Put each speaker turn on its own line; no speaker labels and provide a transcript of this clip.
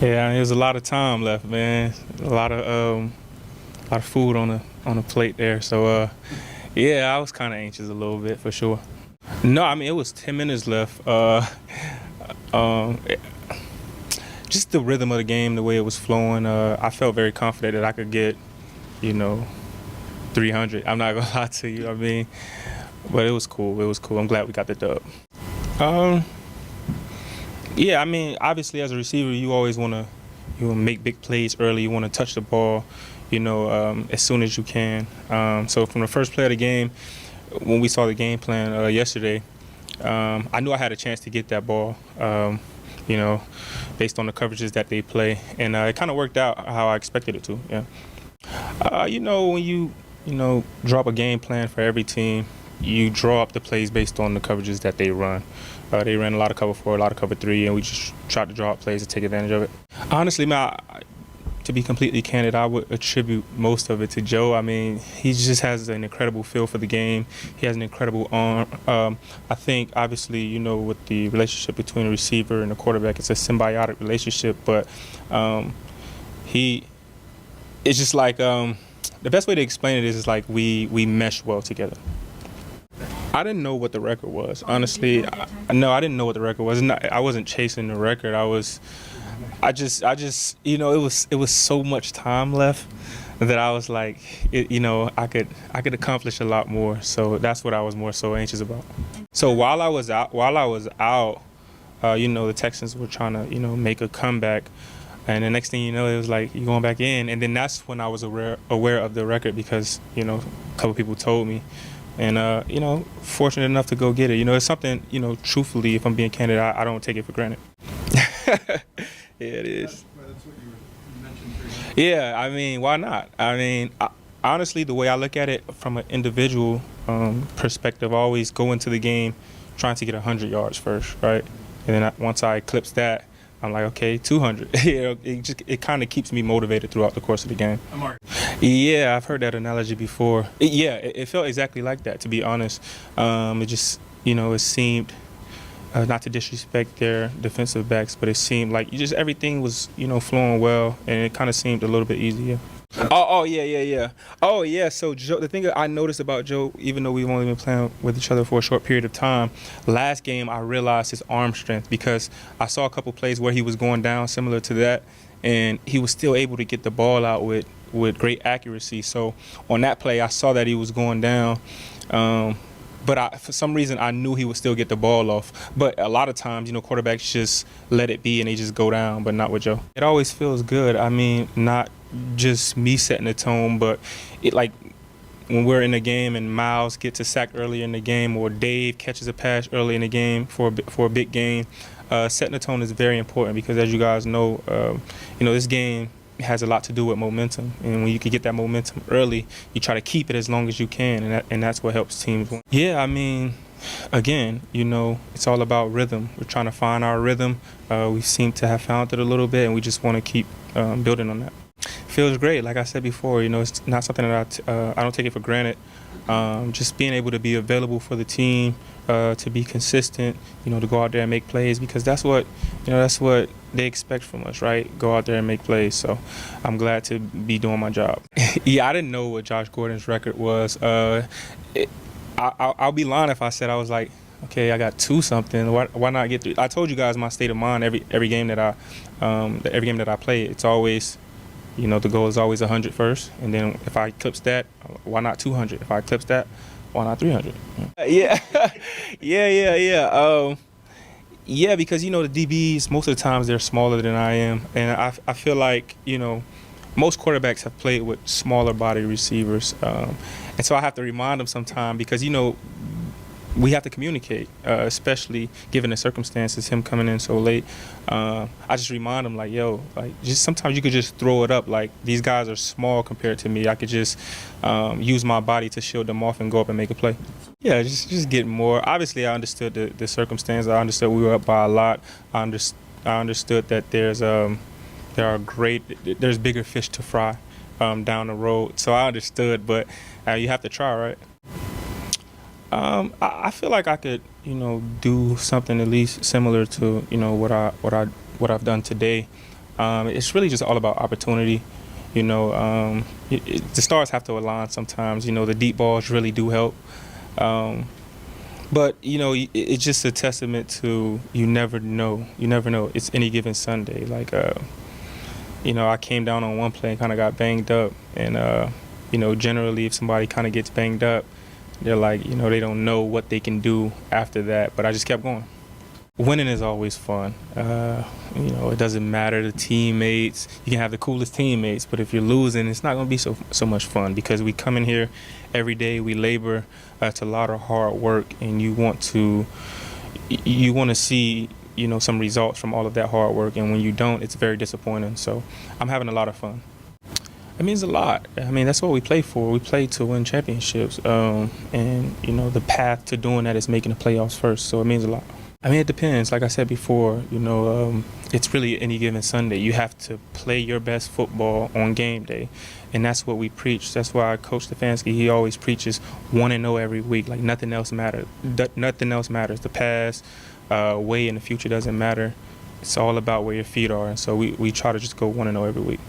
Yeah, there's a lot of time left, man. A lot of food on the plate there. So yeah, I was kind of anxious a little bit for sure. No, I mean it was 10 minutes left. Um, it- just the rhythm of the game, the way it was flowing. I felt very confident that I could get, you know, 300. I'm not gonna lie to you. I mean, but it was cool. It was cool. I'm glad we got the dub. Um, yeah, I mean, obviously as a receiver, you always wanna make big plays early. You wanna touch the ball, as soon as you can. So from the first play of the game, when we saw the game plan yesterday, I knew I had a chance to get that ball. You know, based on the coverages that they play, and it kind of worked out how I expected it to. Yeah. When you drop a game plan for every team, you draw up the plays based on the coverages that they run. They ran a lot of cover 4, a lot of cover 3, and we just tried to draw up plays to take advantage of it. Honestly, man, to be completely candid, I would attribute most of it to Joe. I mean, he just has an incredible feel for the game. He has an incredible arm. I think, obviously, with the relationship between the receiver and the quarterback, it's a symbiotic relationship. But he, it's just like the best way to explain it is like we mesh well together. I didn't know what the record was. Honestly, no, I didn't know what the record was. I wasn't chasing the record. It was so much time left that I was like, I could accomplish a lot more. So that's what I was more so anxious about. So while I was out, the Texans were trying to, make a comeback. And the next thing you know, it was like, you're going back in. And then that's when I was aware of the record because, a couple people told me. And, fortunate enough to go get it. It's something, truthfully, if I'm being candid, I don't take it for granted. Yeah, it is.
That's what you mentioned.
Yeah, I mean, why not? I mean, honestly, the way I look at it from an individual perspective, I always go into the game trying to get 100 yards first, right? And then once I eclipse that, I'm like, okay, 200. It kind of keeps me motivated throughout the course of the game.
Amari.
Yeah, I've heard that analogy before. It felt exactly like that, to be honest. It just, it seemed, not to disrespect their defensive backs, but it seemed like everything was, flowing well, and it kind of seemed a little bit easier. Yeah. Oh, yeah. So Joe, the thing that I noticed about Joe, even though we've only been playing with each other for a short period of time, last game I realized his arm strength because I saw a couple plays where he was going down similar to that, and he was still able to get the ball out with great accuracy. So on that play, I saw that he was going down. But for some reason, I knew he would still get the ball off. But a lot of times, quarterbacks just let it be and they just go down, but not with Joe. It always feels good. I mean, not just me setting the tone, but it like when we're in the game and Miles gets a sack early in the game or Dave catches a pass early in the game for a big game, setting the tone is very important because as you guys know, this game has a lot to do with momentum, and when you can get that momentum early, you try to keep it as long as you can, and that's what helps teams win. Yeah, I mean, again, it's all about rhythm. We're trying to find our rhythm. We seem to have found it a little bit, and we just want to keep building on that. Feels great, like I said before. It's not something that I don't take it for granted. Just being able to be available for the team, to be consistent, to go out there and make plays because that's what they expect from us, right? Go out there and make plays. So I'm glad to be doing my job. Yeah, I didn't know what Josh Gordon's record was. I'll be lying if I said I was like, okay, I got 2-something. Why not get 3? I told you guys my state of mind every game that I play. It's always, the goal is always 100 first, and then if I eclipse that, why not 200? If I eclipse that, why not 300? Yeah, yeah. Yeah, because, the DBs, most of the times they're smaller than I am. And I feel like, most quarterbacks have played with smaller body receivers. And so I have to remind them sometime because, we have to communicate, especially given the circumstances, him coming in so late. I just remind him, like, yo, like, just sometimes you could just throw it up. Like, these guys are small compared to me. I could just use my body to shield them off and go up and make a play. Yeah, just get more. Obviously, I understood the circumstance. I understood we were up by a lot. I understood that there's bigger fish to fry down the road. So I understood, but you have to try, right? I feel like I could, do something at least similar to, what I've done today. It's really just all about opportunity. You know, the stars have to align sometimes. You know, the deep balls really do help. But, you know, it's just a testament to you never know. You never know. It's any given Sunday. Like, you know, I came down on one play and kind of got banged up. And, you know, generally if somebody kind of gets banged up, they're like, you know, they don't know what they can do after that. But I just kept going. Winning is always fun. You know, it doesn't matter the teammates. You can have the coolest teammates, but if you're losing, it's not going to be so much fun because we come in here every day. We labor. It's a lot of hard work, and you want to see, you know, some results from all of that hard work. And when you don't, it's very disappointing. So I'm having a lot of fun. It means a lot. I mean, that's what we play for. We play to win championships, and you know, the path to doing that is making the playoffs first. So it means a lot. I mean, it depends. Like I said before, you know, it's really any given Sunday. You have to play your best football on game day, and that's what we preach. That's why Coach Stefanski, he always preaches 1-0 every week. Like nothing else matters. Nothing else matters. The past, way in the future doesn't matter. It's all about where your feet are, and so we try to just go 1-0 every week.